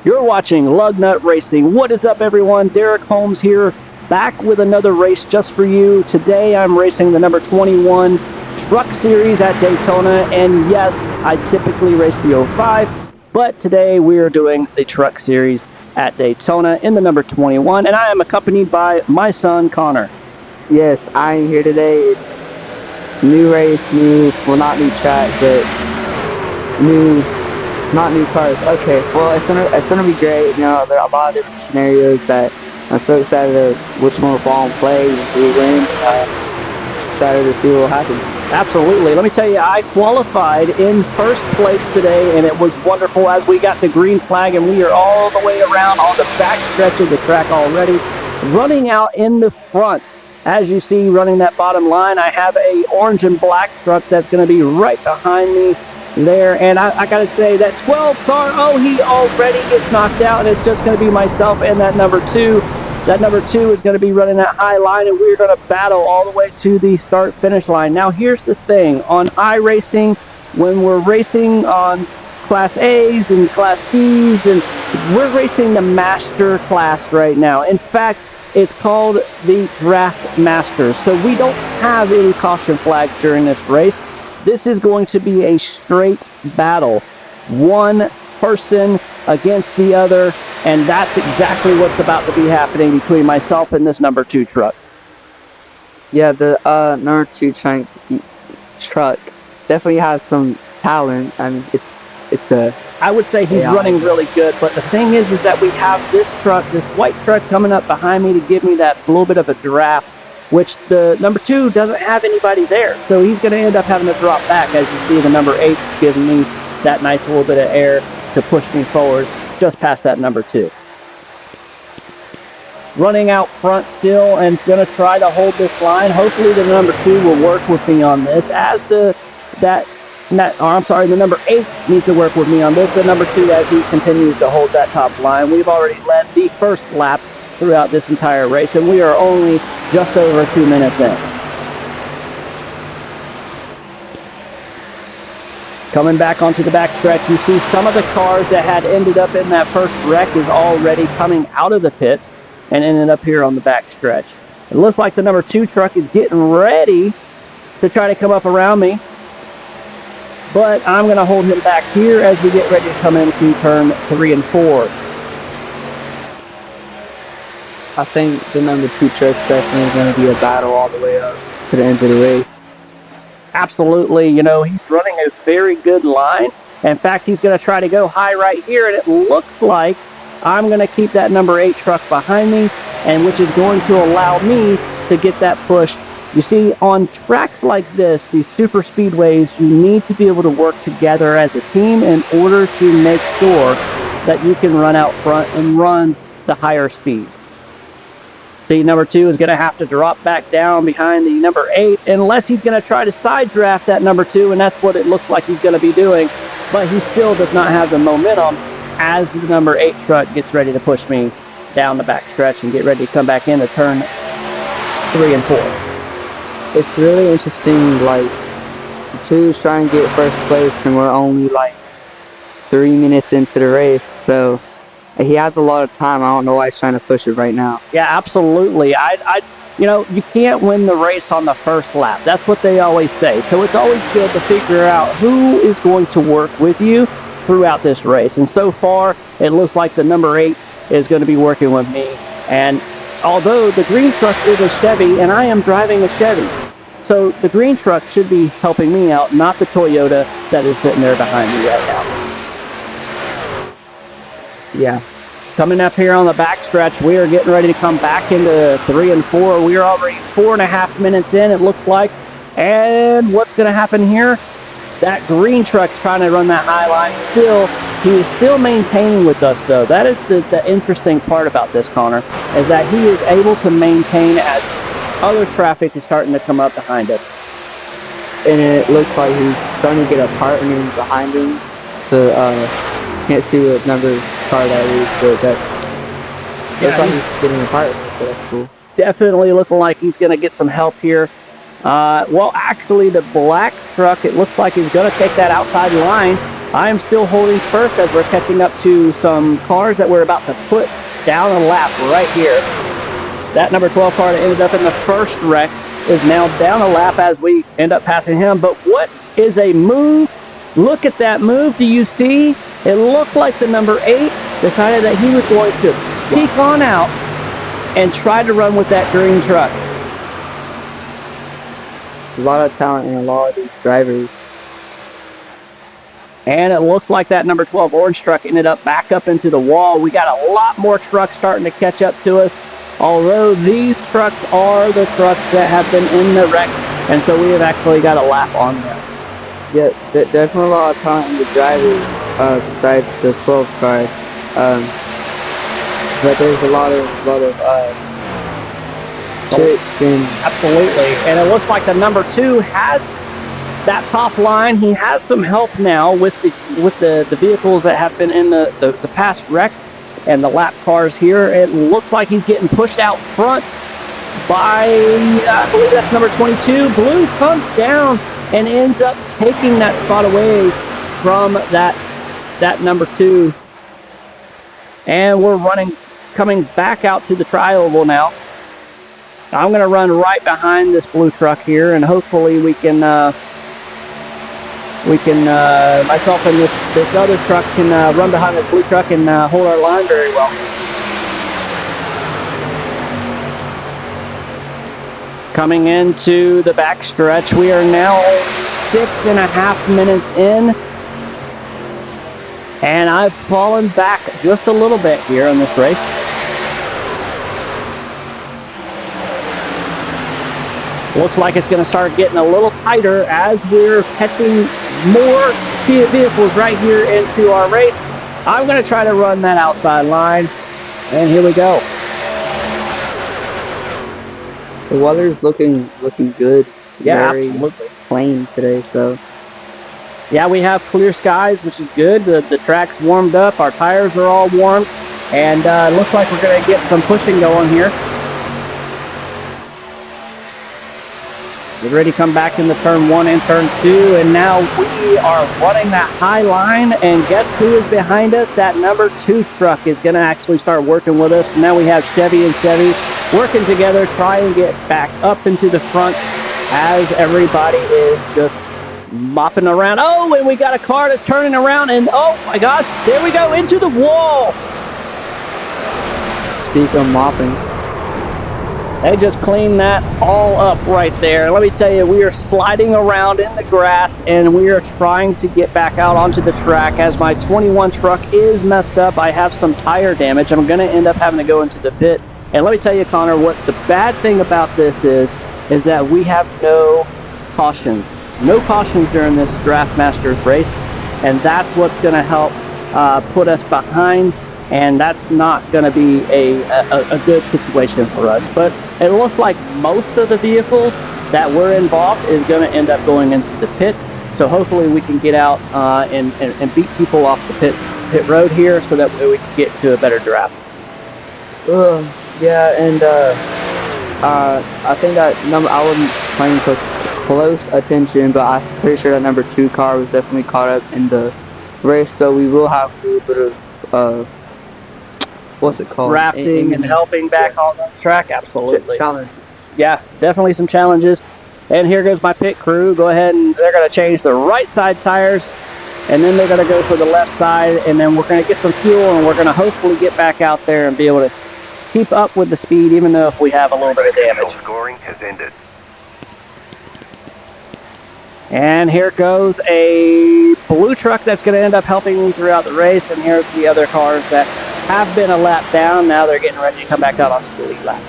You're watching Lug Nut Racing. What is up, everyone? Derek Holmes here, back with another race just for you. Today I'm racing the number 21 Truck Series at Daytona, and yes, I typically race the 05, but today we are doing the Truck Series at Daytona in the number 21, and I am accompanied by my son, Connor. Yes, I am here today. It's new race, well, not new track, but not new cars. Okay, well, it's gonna be great. You know, there are a lot of different scenarios that I'm so excited to which one will fall in play, who will win. Excited to see what will happen. Absolutely. Let me tell you, I qualified in first place today, and it was wonderful as we got the green flag, and we are all the way around on the back stretch of the track already, running out in the front. As you see, running that bottom line, I have a orange and black truck that's going to be right behind me there, and I gotta say that 12 car, oh, he already gets knocked out, and it's just going to be myself and that number 2. That number 2 is going to be running that high line, and we're going to battle all the way to the start finish line. Now here's the thing, on iRacing, when we're racing on Class A's and Class B's, and we're racing the Master class right now. In fact, it's called the Draft Masters, so we don't have any caution flags during this race. This is going to be a straight battle, one person against the other, and that's exactly what's about to be happening between myself and this number 2 truck. Yeah, the number 2 truck definitely has some talent. I mean, I would say he's running really good, but the thing is that we have this truck, this white truck coming up behind me to give me that little bit of a draft, which the number 2 doesn't have anybody there. So he's going to end up having to drop back. As you see, the number 8 giving me that nice little bit of air to push me forward just past that number 2. Running out front still and going to try to hold this line. Hopefully the number 2 will work with me on this, as the number 8 needs to work with me on this. The number 2, as he continues to hold that top line. We've already led the first lap throughout this entire race, and we are only just over 2 minutes in. Coming back onto the backstretch, you see some of the cars that had ended up in that first wreck is already coming out of the pits and ended up here on the backstretch. It looks like the number 2 truck is getting ready to try to come up around me, but I'm going to hold him back here as we get ready to come into turn 3 and 4. I think the number 2 truck definitely going to be a battle all the way up to the end of the race. Absolutely. You know, he's running a very good line. In fact, he's going to try to go high right here, and it looks like I'm going to keep that number 8 truck behind me, and which is going to allow me to get that push. You see, on tracks like this, these super speedways, you need to be able to work together as a team in order to make sure that you can run out front and run the higher speeds. See, number 2 is going to have to drop back down behind the number 8 unless he's going to try to side draft that number 2, and that's what it looks like he's going to be doing. But he still does not have the momentum as the number 8 truck gets ready to push me down the back stretch and get ready to come back into turn 3 and 4. It's really interesting, like, the 2 is trying to get first place, and we're only like 3 minutes into the race, so he has a lot of time. I don't know why he's trying to push it right now. Yeah, absolutely. You know, you can't win the race on the first lap. That's what they always say. So it's always good to figure out who is going to work with you throughout this race. And so far, it looks like the number 8 is going to be working with me. And although the green truck is a Chevy, and I am driving a Chevy, so the green truck should be helping me out, not the Toyota that is sitting there behind me right now. Yeah. Coming up here on the backstretch, we are getting ready to come back into 3 and 4. We are already 4.5 minutes in, it looks like. And what's going to happen here? That green truck trying to run that high line. He is still maintaining with us, though. That is the interesting part about this, Connor, is that he is able to maintain as other traffic is starting to come up behind us. And it looks like he's starting to get a partner behind him. Can't see what number car that is, but looks like he's getting a partner, so that's cool. Definitely looking like he's going to get some help here. Well, actually, the black truck, it looks like he's going to take that outside line I am still holding first as we're catching up to some cars that we're about to put down a lap right here. That number 12 car that ended up in the first wreck is now down a lap as we end up passing him. But what is a move? Look at that move. Do you see? It looked like the number 8 decided that he was going to peek on out and try to run with that green truck. A lot of talent in a lot of these drivers. And it looks like that number 12 orange truck ended up back up into the wall. We got a lot more trucks starting to catch up to us. Although these trucks are the trucks that have been in the wreck, and so we have actually got a lap on them. Yeah, definitely a lot of talent in the drivers besides the 12 car. But there's a lot of tricks and absolutely. And it looks like the number 2 has that top line. He has some help now with the vehicles that have been in the past wreck and the lap cars here. It looks like he's getting pushed out front by, I believe that's number 22. Blue comes down and ends up taking that spot away from that number 2. And we're coming back out to the tri-oval now. I'm going to run right behind this blue truck here, and hopefully we can myself and this other truck can run behind this blue truck and hold our line very well. Coming into the back stretch, we are now 6.5 minutes in, and I've fallen back just a little bit here in this race. Looks like it's going to start getting a little tighter as we're catching more vehicles right here into our race. I'm going to try to run that outside line, and here we go. The weather's looking good. Yeah, very absolutely. Plain today, so yeah, we have clear skies, which is good. The track's warmed up, our tires are all warm, and it looks like we're going to get some pushing going here. Get ready to come back into turn 1 and turn 2, and now we are running that high line, and guess who is behind us? That number 2 truck is going to actually start working with us. Now we have Chevy and Chevy working together, trying to get back up into the front as everybody is just mopping around. Oh, and we got a car that's turning around, and oh my gosh, there we go, into the wall. speak of mopping. They just cleaned that all up right there. Let me tell you, we are sliding around in the grass, and we are trying to get back out onto the track as my 21 truck is messed up. I have some tire damage. I'm going to end up having to go into the pit. And let me tell you, Connor, what the bad thing about this is that we have no cautions. No cautions during this Draft Masters race, and that's what's going to help put us behind, and that's not going to be a good situation for us. But it looks like most of the vehicles that were involved is going to end up going into the pit, so hopefully we can get out and beat people off the pit road here so that we can get to a better draft. Yeah, and I think that number, I wasn't paying close attention, but I'm pretty sure that number 2 car was definitely caught up in the race, so we will have a little bit of what's it called? Drafting and helping back on the track, absolutely. Challenges. Yeah, definitely some challenges. And here goes my pit crew. Go ahead, and they're going to change the right side tires, and then they're going to go for the left side, and then we're going to get some fuel, and we're going to hopefully get back out there and be able to keep up with the speed, even though if we have a little bit of damage. Scoring has ended. And here goes a blue truck that's going to end up helping me throughout the race, and here's the other cars that have been a lap down. Now they're getting ready to come back out onto the lead lap.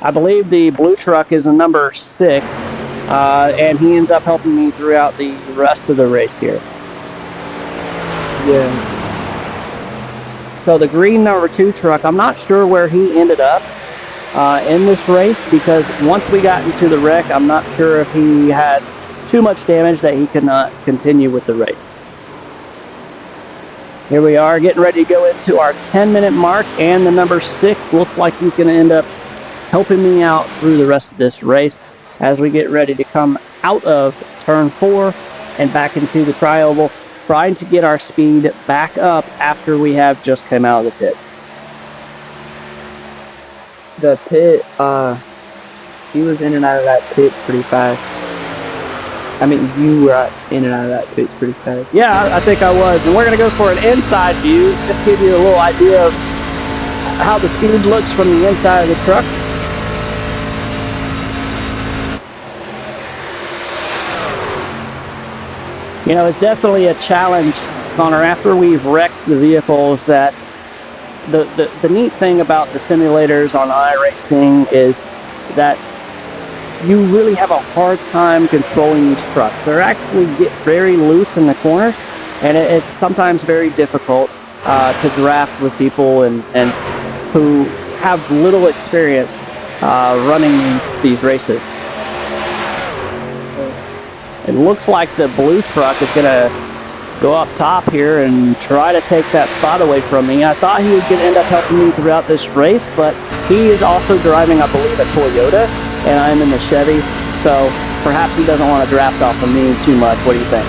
I believe the blue truck is a number 6, and he ends up helping me throughout the rest of the race here. Yeah. So the green number 2 truck, I'm not sure where he ended up in this race, because once we got into the wreck, I'm not sure if he had too much damage that he could not continue with the race. Here we are getting ready to go into our 10-minute mark, and the number 6 looks like he's going to end up helping me out through the rest of this race. as we get ready to come out of turn 4 and back into the tri-oval, trying to get our speed back up after we have just come out of the pit. The pit, he was in and out of that pit pretty fast. I mean, you were in and out of that pit pretty fast. Yeah, I think I was. And we're going to go for an inside view, just give you a little idea of how the speed looks from the inside of the truck. You know, it's definitely a challenge, Connor, after we've wrecked the vehicles, that the neat thing about the simulators on iRacing is that you really have a hard time controlling these trucks. They actually get very loose in the corners, and it's sometimes very difficult to draft with people and who have little experience running these races. It looks like the blue truck is going to go up top here and try to take that spot away from me. I thought he was going to end up helping me throughout this race, but he is also driving, I believe, a Toyota, and I'm in the Chevy, so perhaps he doesn't want to draft off of me too much. What do you think?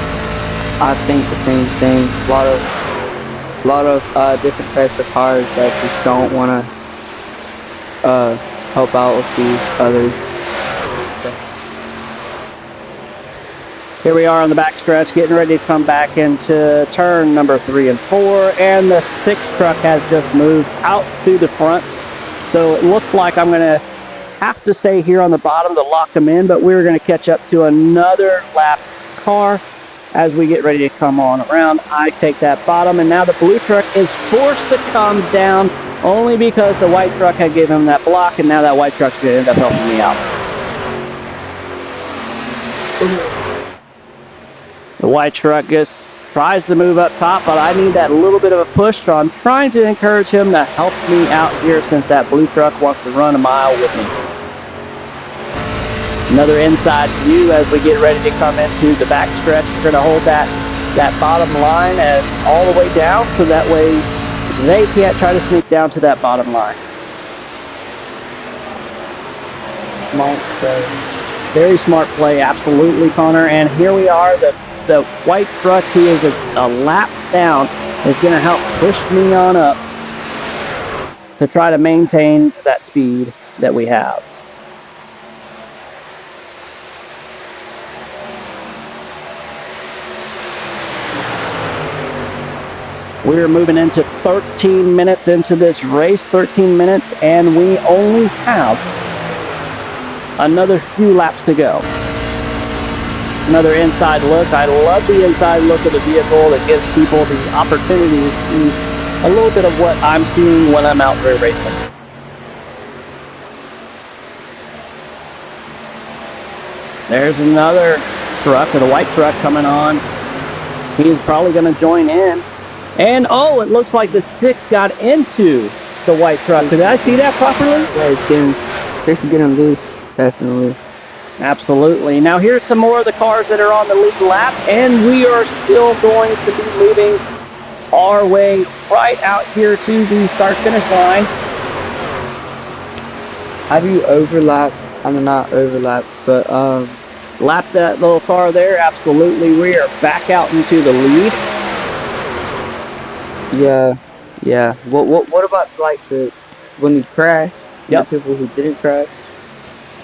I think the same thing. A lot of different types of cars that just don't want to help out with the others. Here we are on the backstretch, getting ready to come back into turn number 3 and 4, and the 6th truck has just moved out to the front. So it looks like I'm going to have to stay here on the bottom to lock them in, but we're going to catch up to another lap car as we get ready to come on around. I take that bottom, and now the blue truck is forced to come down only because the white truck had given him that block, and now that white truck's going to end up helping me out. The white truck just tries to move up top, but I need that little bit of a push, so I'm trying to encourage him to help me out here since that blue truck wants to run a mile with me. Another inside view as we get ready to come into the back stretch. We're going to hold that bottom line as all the way down, so that way they can't try to sneak down to that bottom line. Smart play. Very smart play, absolutely, Connor. And here we are, the white truck, who is a lap down, is going to help push me on up to try to maintain that speed that we have. We're moving into 13 minutes into this race, 13 minutes, and we only have another few laps to go. Another inside look. I love the inside look of the vehicle. That gives people the opportunity to see a little bit of what I'm seeing when I'm out there racing. There's another truck, or the white truck, coming on. He's probably going to join in. And oh, it looks like the 6 got into the white truck. Did I see that properly? Yeah, it's getting loose, definitely. Absolutely. Now here's some more of the cars that are on the lead lap, and we are still going to be moving our way right out here to the start-finish line. Have you overlapped? I mean, not overlapped, but lapped that little car there. Absolutely. We are back out into the lead. Yeah. What about like when you crashed? Yep. The people who didn't crash,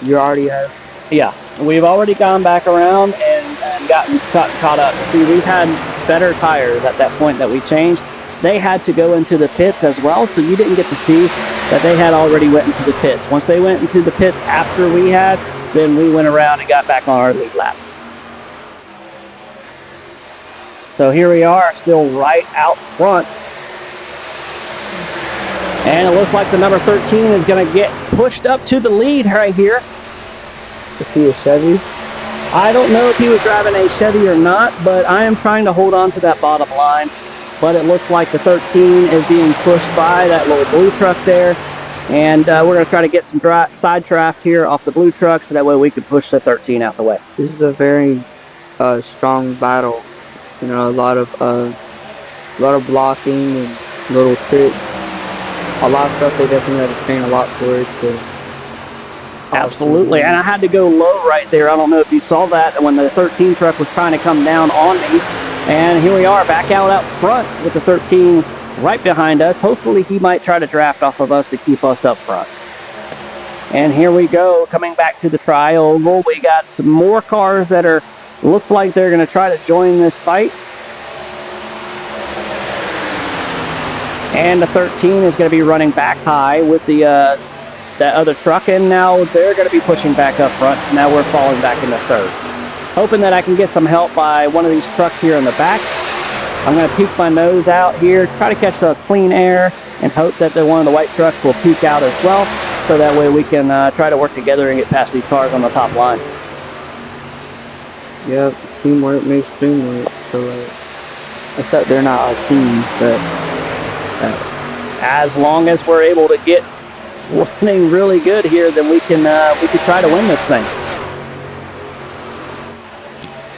you already have. Yeah, we've already gone back around and gotten caught up. See, we've had better tires at that point that we changed. They had to go into the pits as well, so you didn't get to see that they had already went into the pits. Once they went into the pits after we had, then we went around and got back on our lead lap. So here we are, still right out front. And it looks like the number 13 is going to get pushed up to the lead right here. Is he a Chevy? I don't know if he was driving a Chevy or not, but I am trying to hold on to that bottom line. But it looks like the 13 is being pushed by that little blue truck there. And we're going to try to get some side draft here off the blue truck, so that way we can push the 13 out the way. This is a very strong battle. You know, a lot of blocking and little tricks. A lot of stuff they definitely had to train a lot for it. Absolutely, and I had to go low right there. I don't know if you saw that when the 13 truck was trying to come down on me. And here we are back out front with the 13 right behind us. Hopefully he might try to draft off of us to keep us up front. And here we go, coming back to the tri-oval. We got some more cars that are, looks like they're going to try to join this fight. And the 13 is going to be running back high with the that other truck, and now they're going to be pushing back up front. Now we're falling back into third. Hoping that I can get some help by one of these trucks here in the back. I'm going to peek my nose out here, try to catch the clean air, and hope that one of the white trucks will peek out as well, so that way we can try to work together and get past these cars on the top line. Yep, teamwork makes dream work. So, except they're not a team, but as long as we're able to get running really good here, then we can try to win this thing.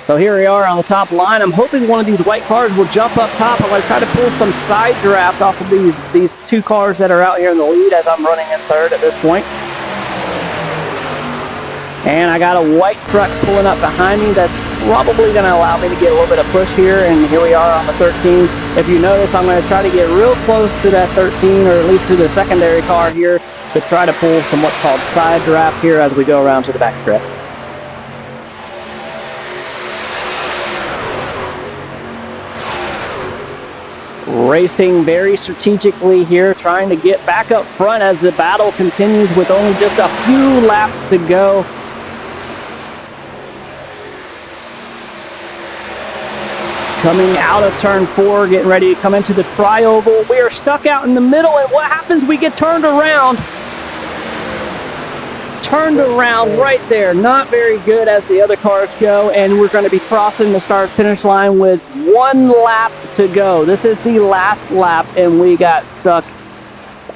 So here we are on the top line. I'm hoping one of these white cars will jump up top. I'm going to try to pull some side draft off of these two cars that are out here in the lead as I'm running in third at this point. And I got a white truck pulling up behind me that's probably going to allow me to get a little bit of push here. And here we are on the 13. If you notice, I'm going to try to get real close to that 13, or at least to the secondary car here, to try to pull some what's called side draft here as we go around to the back stretch. Racing very strategically here, trying to get back up front as the battle continues with only just a few laps to go. Coming out of turn 4, getting ready to come into the tri-oval. We are stuck out in the middle, and what happens? We get turned around. Turned around right there. Not very good as the other cars go, and we're going to be crossing the start-finish line with 1 lap to go. This is the last lap, and we got stuck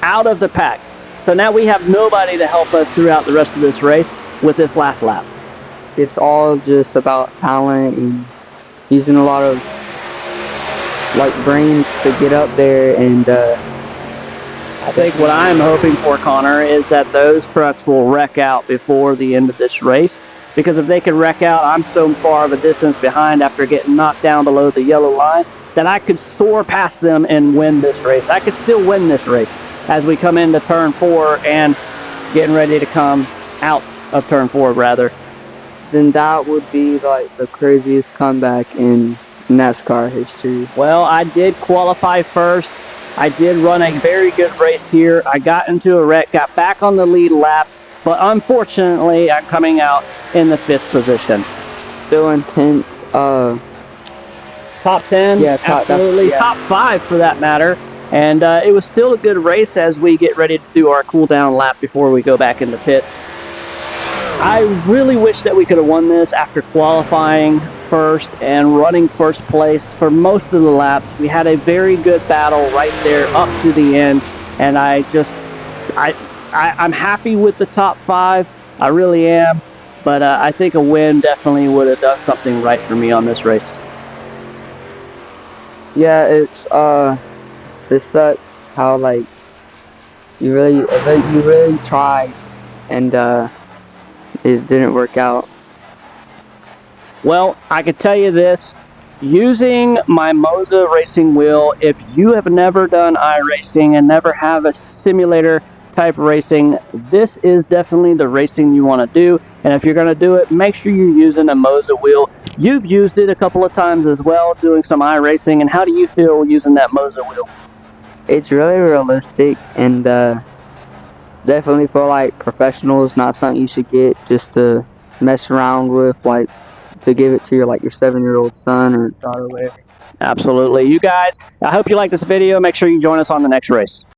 out of the pack. So now we have nobody to help us throughout the rest of this race with this last lap. It's all just about talent and using a lot of brains to get up there, and I think what I'm hoping for, Connor, is that those trucks will wreck out before the end of this race. Because if they can wreck out, I'm so far of a distance behind after getting knocked down below the yellow line that I could soar past them and win this race. I could still win this race as we come into turn 4 and getting ready to come out of turn 4, rather. Then that would be like the craziest comeback in NASCAR history. Well, I did qualify first. I did run a very good race here. I got into a wreck, got back on the lead lap, but unfortunately, I'm coming out in the 5th position. Still in 10th. Top 10? Yeah, absolutely. Yeah. Top 5 for that matter. And it was still a good race as we get ready to do our cool down lap before we go back in the pit. I really wish that we could have won this after qualifying first and running first place for most of the laps. We had a very good battle right there up to the end, and I'm happy with the top 5. I really am, but I think a win definitely would have done something right for me on this race. Yeah, it sucks how you really tried and it didn't work out. Well, I can tell you this, using my Moza racing wheel, if you have never done iRacing and never have a simulator type racing, this is definitely the racing you want to do. And if you're going to do it, make sure you're using a Moza wheel. You've used it a couple of times as well, doing some iRacing, and how do you feel using that Moza wheel? It's really realistic, and definitely for professionals, not something you should get just to mess around with, to give it to your 7-year-old son or daughter, whatever. Absolutely. You guys, I hope you like this video. Make sure you join us on the next race.